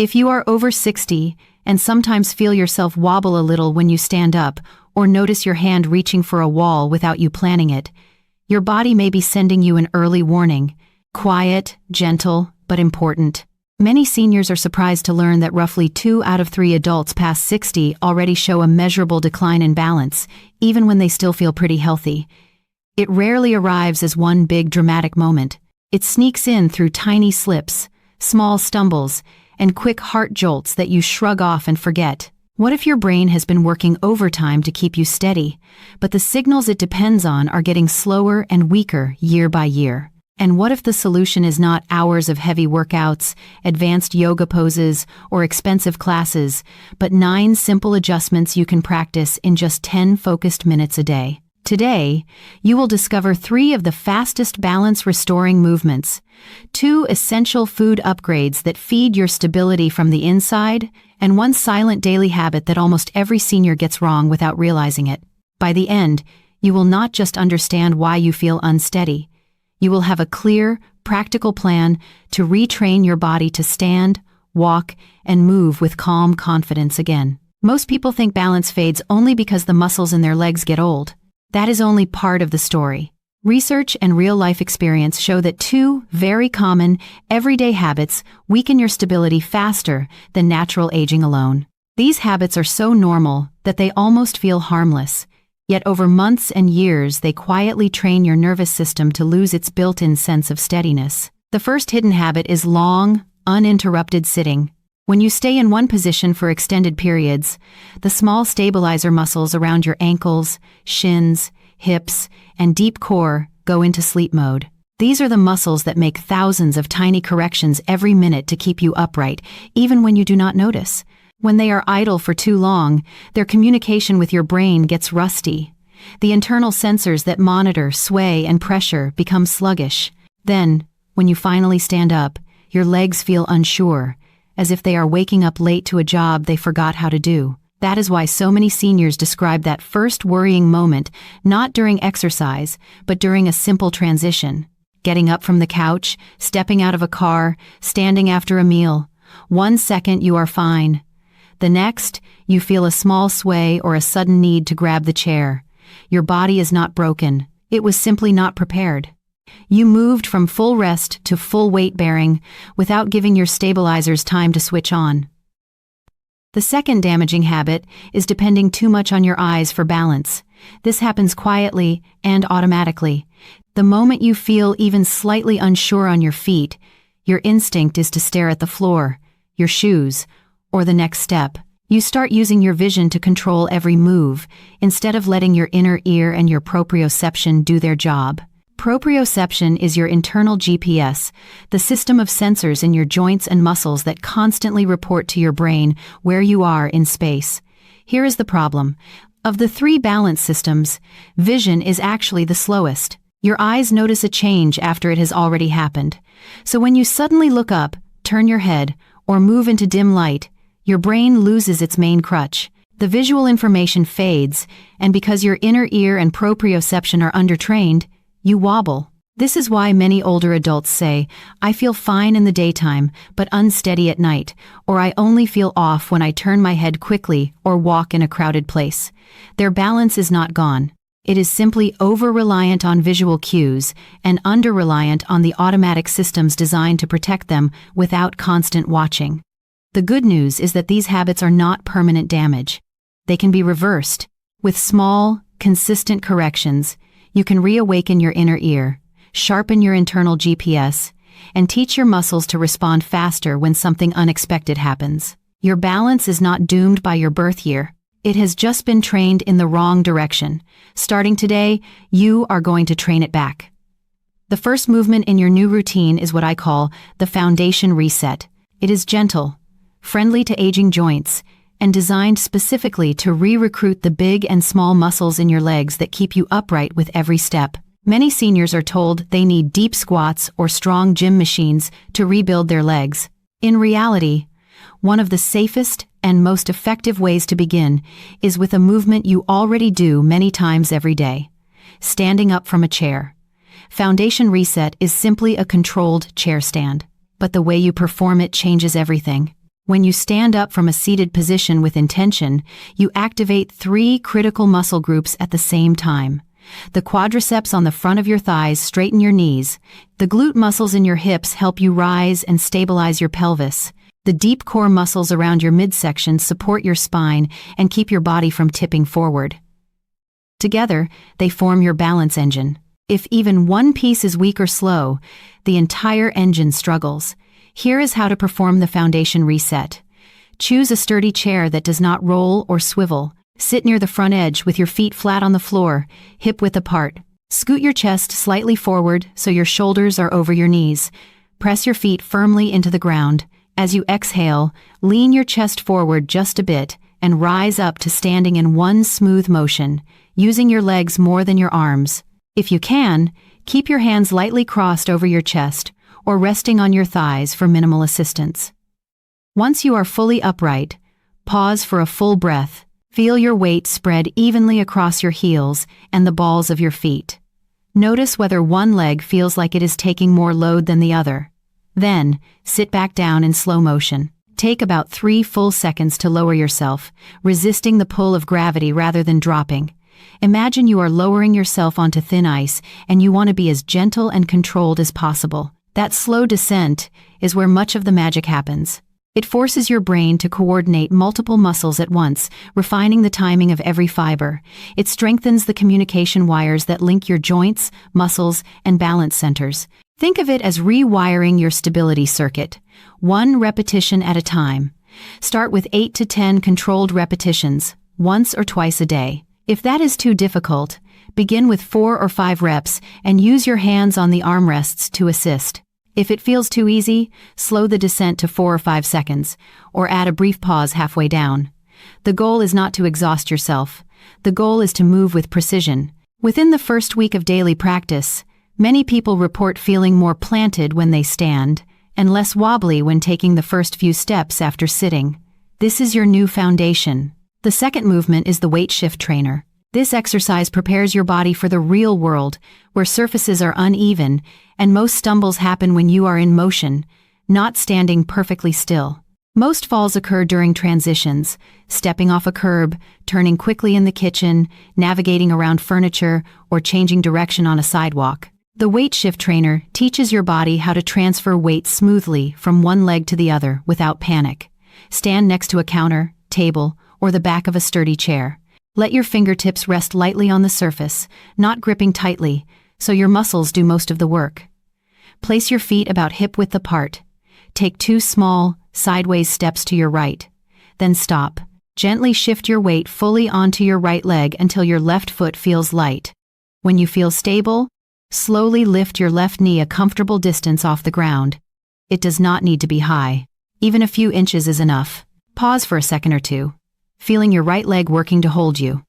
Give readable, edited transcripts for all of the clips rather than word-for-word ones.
If you are over 60 and sometimes feel yourself wobble a little when you stand up or notice your hand reaching for a wall without you planning it, your body may be sending you an early warning. Quiet, gentle, but important. Many seniors are surprised to learn that roughly 2 out of 3 adults past 60 already show a measurable decline in balance, even when they still feel pretty healthy. It rarely arrives as one big dramatic moment. It sneaks in through tiny slips, small stumbles, and quick heart jolts that you shrug off and forget. What if your brain has been working overtime to keep you steady, but the signals it depends on are getting slower and weaker year by year? And what if the solution is not hours of heavy workouts, advanced yoga poses, or expensive classes, but 9 simple adjustments you can practice in just 10 focused minutes a day? Today, you will discover 3 of the fastest balance-restoring movements, 2 essential food upgrades that feed your stability from the inside, and 1 silent daily habit that almost every senior gets wrong without realizing it. By the end, you will not just understand why you feel unsteady. You will have a clear, practical plan to retrain your body to stand, walk, and move with calm confidence again. Most people think balance fades only because the muscles in their legs get old. That is only part of the story. Research and real-life experience show that 2 very common, everyday habits weaken your stability faster than natural aging alone. These habits are so normal that they almost feel harmless. Yet over months and years, they quietly train your nervous system to lose its built-in sense of steadiness. The first hidden habit is long, uninterrupted sitting. When you stay in one position for extended periods, the small stabilizer muscles around your ankles, shins, hips, and deep core go into sleep mode. These are the muscles that make thousands of tiny corrections every minute to keep you upright, even when you do not notice. When they are idle for too long, their communication with your brain gets rusty. The internal sensors that monitor sway and pressure become sluggish. Then, when you finally stand up, your legs feel unsure, as if they are waking up late to a job they forgot how to do. That is why so many seniors describe that first worrying moment not during exercise, but during a simple transition. Getting up from the couch, stepping out of a car, standing after a meal. 1 second you are fine. The next, you feel a small sway or a sudden need to grab the chair. Your body is not broken. It was simply not prepared. You moved from full rest to full weight bearing without giving your stabilizers time to switch on. The second damaging habit is depending too much on your eyes for balance. This happens quietly and automatically. The moment you feel even slightly unsure on your feet, your instinct is to stare at the floor, your shoes, or the next step. You start using your vision to control every move, instead of letting your inner ear and your proprioception do their job. Proprioception is your internal GPS, the system of sensors in your joints and muscles that constantly report to your brain where you are in space. Here is the problem. Of the 3 balance systems, vision is actually the slowest. Your eyes notice a change after it has already happened. So when you suddenly look up, turn your head, or move into dim light, your brain loses its main crutch. The visual information fades, and because your inner ear and proprioception are undertrained, you wobble. This is why many older adults say, "I feel fine in the daytime, but unsteady at night," or "I only feel off when I turn my head quickly or walk in a crowded place." Their balance is not gone. It is simply over-reliant on visual cues and under-reliant on the automatic systems designed to protect them without constant watching. The good news is that these habits are not permanent damage. They can be reversed. With small, consistent corrections, you can reawaken your inner ear, sharpen your internal GPS, and teach your muscles to respond faster when something unexpected happens. Your balance is not doomed by your birth year. It has just been trained in the wrong direction. Starting today, you are going to train it back. The first movement in your new routine is what I call the foundation reset. It is gentle, friendly to aging joints, and designed specifically to re-recruit the big and small muscles in your legs that keep you upright with every step. Many seniors are told they need deep squats or strong gym machines to rebuild their legs. In reality, one of the safest and most effective ways to begin is with a movement you already do many times every day: standing up from a chair. Foundation reset is simply a controlled chair stand, but the way you perform it changes everything. When you stand up from a seated position with intention, you activate 3 critical muscle groups at the same time. The quadriceps on the front of your thighs straighten your knees. The glute muscles in your hips help you rise and stabilize your pelvis. The deep core muscles around your midsection support your spine and keep your body from tipping forward. Together, they form your balance engine. If even one piece is weak or slow, the entire engine struggles. Here is how to perform the foundation reset. Choose a sturdy chair that does not roll or swivel. Sit near the front edge with your feet flat on the floor, hip width apart. Scoot your chest slightly forward so your shoulders are over your knees. Press your feet firmly into the ground. As you exhale, lean your chest forward just a bit and rise up to standing in one smooth motion, using your legs more than your arms. If you can, keep your hands lightly crossed over your chest or resting on your thighs for minimal assistance. Once you are fully upright, pause for a full breath. Feel your weight spread evenly across your heels and the balls of your feet. Notice whether one leg feels like it is taking more load than the other. Then, sit back down in slow motion. Take about 3 full seconds to lower yourself, resisting the pull of gravity rather than dropping. Imagine you are lowering yourself onto thin ice and you want to be as gentle and controlled as possible. That slow descent is where much of the magic happens. It forces your brain to coordinate multiple muscles at once, refining the timing of every fiber. It strengthens the communication wires that link your joints, muscles, and balance centers. Think of it as rewiring your stability circuit, 1 repetition at a time. Start with 8 to 10 controlled repetitions, once or twice a day. If that is too difficult, begin with 4 or 5 reps and use your hands on the armrests to assist. If it feels too easy, slow the descent to 4 or 5 seconds, or add a brief pause halfway down. The goal is not to exhaust yourself. The goal is to move with precision. Within the first week of daily practice, many people report feeling more planted when they stand, and less wobbly when taking the first few steps after sitting. This is your new foundation. The second movement is the weight shift trainer. This exercise prepares your body for the real world, where surfaces are uneven, and most stumbles happen when you are in motion, not standing perfectly still. Most falls occur during transitions, stepping off a curb, turning quickly in the kitchen, navigating around furniture, or changing direction on a sidewalk. The weight shift trainer teaches your body how to transfer weight smoothly from one leg to the other without panic. Stand next to a counter, table, or the back of a sturdy chair. Let your fingertips rest lightly on the surface, not gripping tightly, so your muscles do most of the work. Place your feet about hip width apart. Take 2 small, sideways steps to your right. Then stop. Gently shift your weight fully onto your right leg until your left foot feels light. When you feel stable, slowly lift your left knee a comfortable distance off the ground. It does not need to be high. Even a few inches is enough. Pause for a second or two, feeling your right leg working to hold you.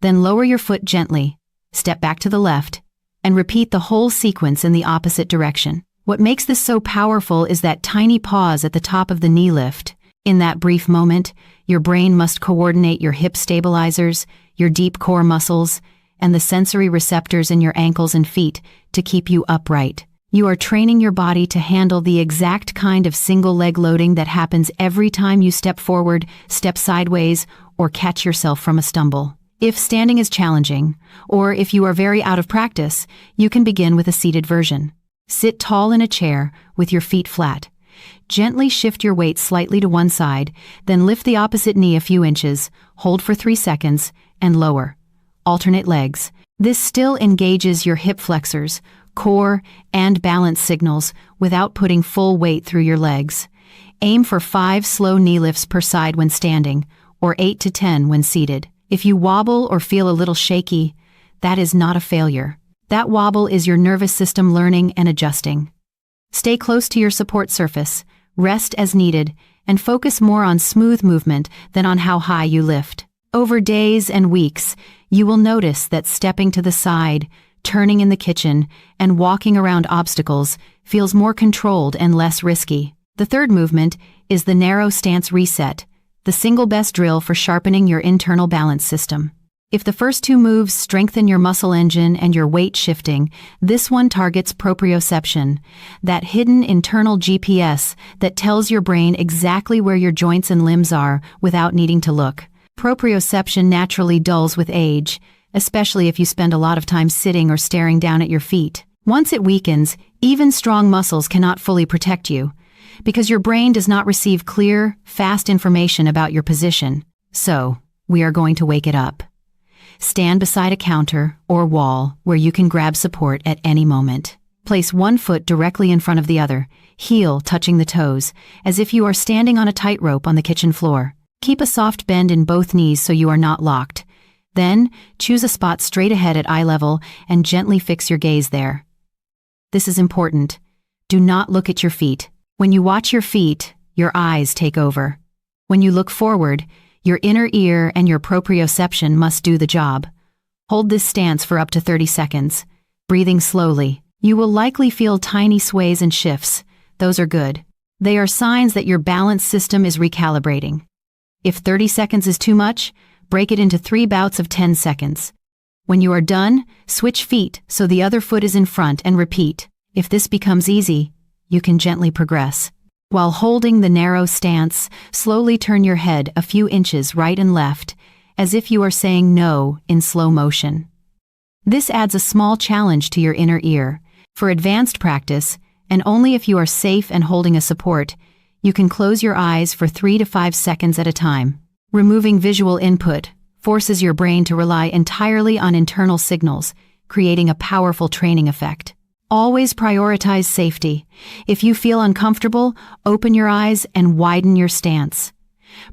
Then lower your foot gently, step back to the left, and repeat the whole sequence in the opposite direction. What makes this so powerful is that tiny pause at the top of the knee lift. In that brief moment, your brain must coordinate your hip stabilizers, your deep core muscles, and the sensory receptors in your ankles and feet to keep you upright. You are training your body to handle the exact kind of single leg loading that happens every time you step forward, step sideways, or catch yourself from a stumble. If standing is challenging, or if you are very out of practice, you can begin with a seated version. Sit tall in a chair with your feet flat. Gently shift your weight slightly to one side, then lift the opposite knee a few inches, hold for 3 seconds, and lower. Alternate legs. This still engages your hip flexors, core, and balance signals without putting full weight through your legs. Aim for 5 slow knee lifts per side when standing, or 8 to 10 when seated. If you wobble or feel a little shaky, that is not a failure. That wobble is your nervous system learning and adjusting. Stay close to your support surface, rest as needed, and focus more on smooth movement than on how high you lift. Over days and weeks, you will notice that stepping to the side, turning in the kitchen, and walking around obstacles feels more controlled and less risky. The third movement is the narrow stance reset, the single best drill for sharpening your internal balance system. If the first two moves strengthen your muscle engine and your weight shifting, this one targets proprioception, that hidden internal GPS that tells your brain exactly where your joints and limbs are without needing to look. Proprioception naturally dulls with age, especially if you spend a lot of time sitting or staring down at your feet. Once it weakens, even strong muscles cannot fully protect you, because your brain does not receive clear, fast information about your position. So, we are going to wake it up. Stand beside a counter or wall where you can grab support at any moment. Place one foot directly in front of the other, heel touching the toes, as if you are standing on a tightrope on the kitchen floor. Keep a soft bend in both knees so you are not locked. Then, choose a spot straight ahead at eye level and gently fix your gaze there. This is important. Do not look at your feet. When you watch your feet, your eyes take over. When you look forward, your inner ear and your proprioception must do the job. Hold this stance for up to 30 seconds, breathing slowly. You will likely feel tiny sways and shifts. Those are good. They are signs that your balance system is recalibrating. If 30 seconds is too much, break it into 3 bouts of 10 seconds. When you are done, switch feet so the other foot is in front and repeat. If this becomes easy, you can gently progress. While holding the narrow stance, slowly turn your head a few inches right and left, as if you are saying no in slow motion. This adds a small challenge to your inner ear. For advanced practice, and only if you are safe and holding a support, you can close your eyes for 3 to 5 seconds at a time. Removing visual input forces your brain to rely entirely on internal signals, creating a powerful training effect. Always prioritize safety. If you feel uncomfortable, open your eyes and widen your stance.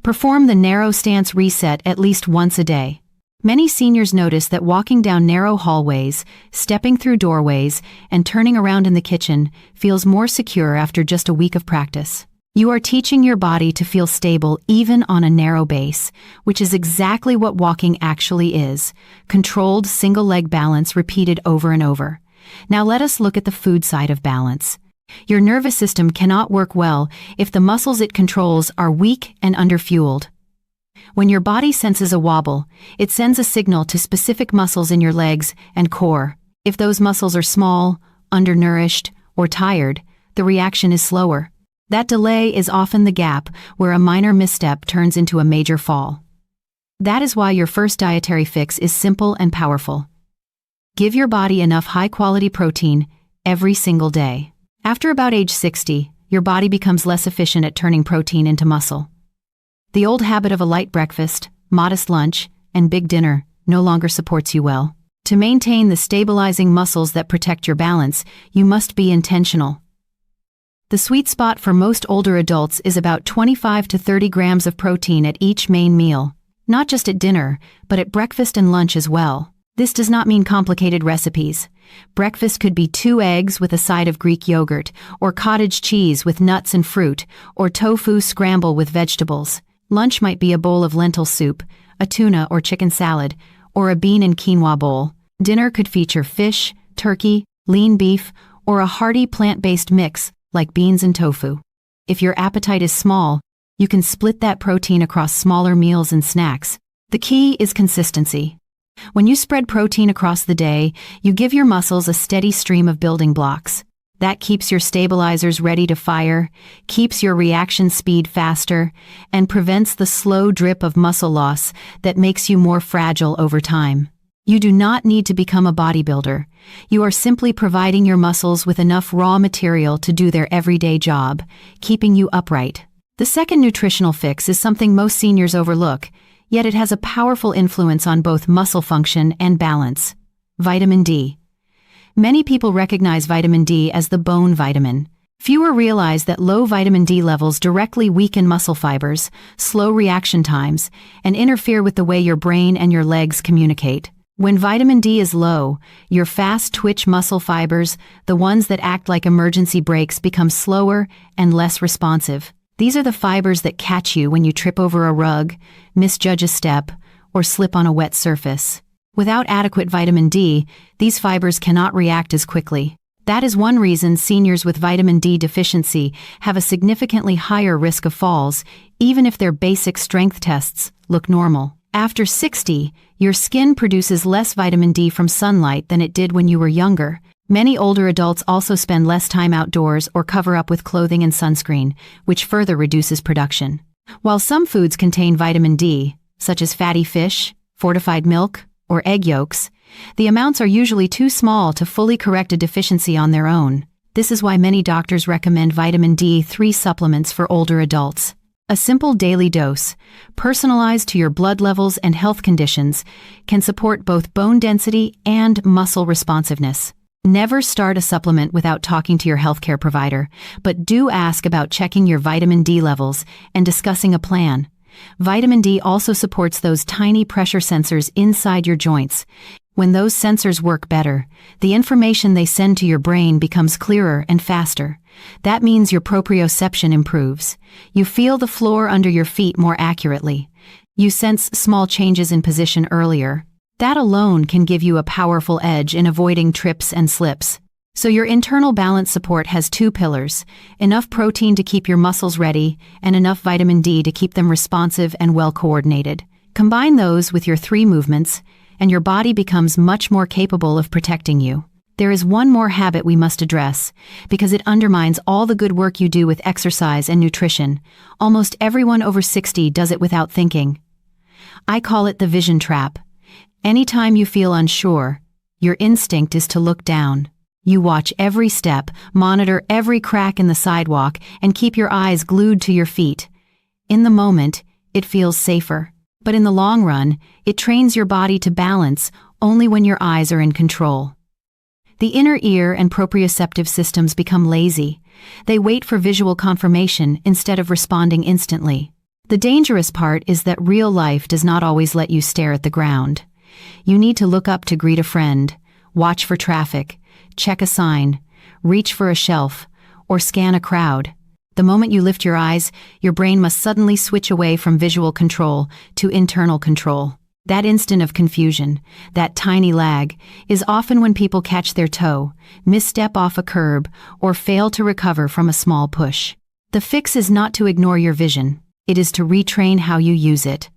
Perform the narrow stance reset at least once a day. Many seniors notice that walking down narrow hallways, stepping through doorways, and turning around in the kitchen feels more secure after just a week of practice. You are teaching your body to feel stable even on a narrow base, which is exactly what walking actually is: controlled single-leg balance repeated over and over. Now let us look at the food side of balance. Your nervous system cannot work well if the muscles it controls are weak and underfueled. When your body senses a wobble, it sends a signal to specific muscles in your legs and core. If those muscles are small, undernourished, or tired, the reaction is slower. That delay is often the gap where a minor misstep turns into a major fall. That is why your first dietary fix is simple and powerful. Give your body enough high-quality protein every single day. After about age 60, your body becomes less efficient at turning protein into muscle. The old habit of a light breakfast, modest lunch, and big dinner no longer supports you well. To maintain the stabilizing muscles that protect your balance, you must be intentional. The sweet spot for most older adults is about 25 to 30 grams of protein at each main meal, not just at dinner, but at breakfast and lunch as well. This does not mean complicated recipes. Breakfast could be 2 eggs with a side of Greek yogurt, or cottage cheese with nuts and fruit, or tofu scramble with vegetables. Lunch might be a bowl of lentil soup, a tuna or chicken salad, or a bean and quinoa bowl. Dinner could feature fish, turkey, lean beef, or a hearty plant-based mix like beans and tofu. If your appetite is small, you can split that protein across smaller meals and snacks. The key is consistency. When you spread protein across the day, you give your muscles a steady stream of building blocks. That keeps your stabilizers ready to fire, keeps your reaction speed faster, and prevents the slow drip of muscle loss that makes you more fragile over time. You do not need to become a bodybuilder. You are simply providing your muscles with enough raw material to do their everyday job, keeping you upright. The second nutritional fix is something most seniors overlook, yet it has a powerful influence on both muscle function and balance: vitamin D. Many people recognize vitamin D as the bone vitamin. Fewer realize that low vitamin D levels directly weaken muscle fibers, slow reaction times, and interfere with the way your brain and your legs communicate. When vitamin D is low, your fast-twitch muscle fibers, the ones that act like emergency brakes, become slower and less responsive. These are the fibers that catch you when you trip over a rug, misjudge a step, or slip on a wet surface. Without adequate vitamin D, these fibers cannot react as quickly. That is one reason seniors with vitamin D deficiency have a significantly higher risk of falls, even if their basic strength tests look normal. After 60, your skin produces less vitamin D from sunlight than it did when you were younger. Many older adults also spend less time outdoors or cover up with clothing and sunscreen, which further reduces production. While some foods contain vitamin D, such as fatty fish, fortified milk, or egg yolks, the amounts are usually too small to fully correct a deficiency on their own. This is why many doctors recommend vitamin D3 supplements for older adults. A simple daily dose, personalized to your blood levels and health conditions, can support both bone density and muscle responsiveness. Never start a supplement without talking to your healthcare provider, but do ask about checking your vitamin D levels and discussing a plan. Vitamin D also supports those tiny pressure sensors inside your joints. When those sensors work better, the information they send to your brain becomes clearer and faster. That means your proprioception improves. You feel the floor under your feet more accurately. You sense small changes in position earlier. That alone can give you a powerful edge in avoiding trips and slips. So your internal balance support has two pillars: enough protein to keep your muscles ready and enough vitamin D to keep them responsive and well coordinated. Combine those with your 3 movements, and your body becomes much more capable of protecting you. There is one more habit we must address, because it undermines all the good work you do with exercise and nutrition. Almost everyone over 60 does it without thinking. I call it the vision trap. Anytime you feel unsure, your instinct is to look down. You watch every step, monitor every crack in the sidewalk, and keep your eyes glued to your feet. In the moment, it feels safer. But in the long run, it trains your body to balance only when your eyes are in control. The inner ear and proprioceptive systems become lazy. They wait for visual confirmation instead of responding instantly. The dangerous part is that real life does not always let you stare at the ground. You need to look up to greet a friend, watch for traffic, check a sign, reach for a shelf, or scan a crowd. The moment you lift your eyes, your brain must suddenly switch away from visual control to internal control. That instant of confusion, that tiny lag, is often when people catch their toe, misstep off a curb, or fail to recover from a small push. The fix is not to ignore your vision. It is to retrain how you use it.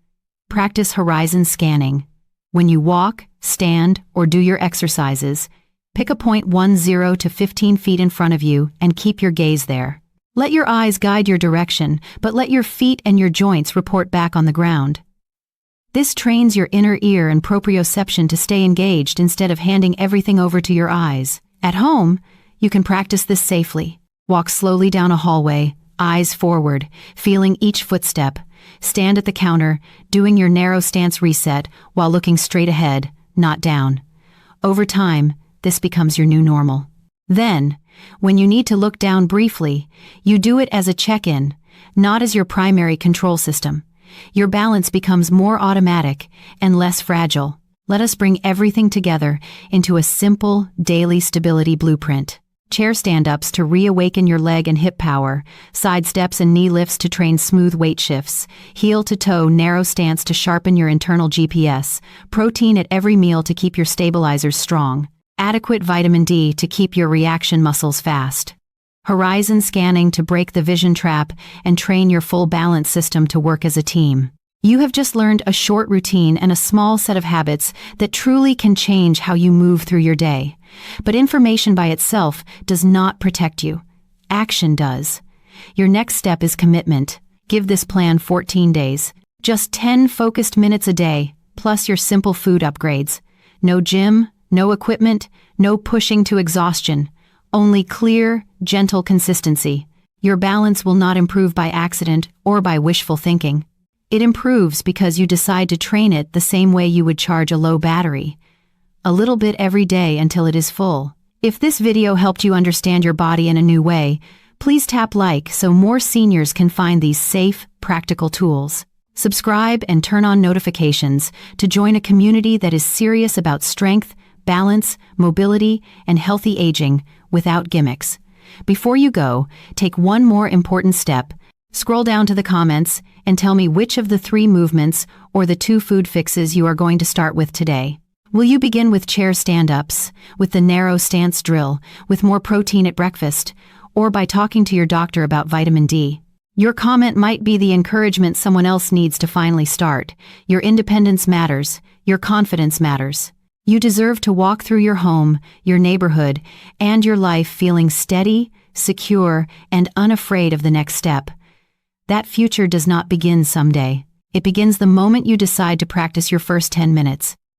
Practice horizon scanning. When you walk, stand, or do your exercises, pick a point 10 to 15 feet in front of you and keep your gaze there. Let your eyes guide your direction, but let your feet and your joints report back on the ground. This trains your inner ear and proprioception to stay engaged instead of handing everything over to your eyes. At home, you can practice this safely. Walk slowly down a hallway, eyes forward, feeling each footstep. Stand at the counter, doing your narrow stance reset while looking straight ahead, not down. Over time, this becomes your new normal. Then, when you need to look down briefly, you do it as a check-in, not as your primary control system. Your balance becomes more automatic and less fragile. Let us bring everything together into a simple, daily stability blueprint. Chair stand-ups to reawaken your leg and hip power, side steps and knee lifts to train smooth weight shifts, heel-to-toe narrow stance to sharpen your internal GPS, protein at every meal to keep your stabilizers strong, adequate vitamin D to keep your reaction muscles fast. Horizon scanning to break the vision trap and train your full balance system to work as a team. You have just learned a short routine and a small set of habits that truly can change how you move through your day. But information by itself does not protect you. Action does. Your next step is commitment. Give this plan 14 days. Just 10 focused minutes a day, plus your simple food upgrades. No gym, no equipment, no pushing to exhaustion. Only clear, gentle consistency. Your balance will not improve by accident or by wishful thinking. It improves because you decide to train it the same way you would charge a low battery. A little bit every day until it is full. If this video helped you understand your body in a new way, please tap like so more seniors can find these safe, practical tools. Subscribe and turn on notifications to join a community that is serious about strength, balance, mobility, and healthy aging without gimmicks. Before you go, take one more important step. Scroll down to the comments and tell me which of the 3 movements or the 2 food fixes you are going to start with today. Will you begin with chair stand-ups, with the narrow stance drill, with more protein at breakfast, or by talking to your doctor about vitamin D? Your comment might be the encouragement someone else needs to finally start. Your independence matters. Your confidence matters. You deserve to walk through your home, your neighborhood, and your life feeling steady, secure, and unafraid of the next step. That future does not begin someday. It begins the moment you decide to practice your first 10 minutes.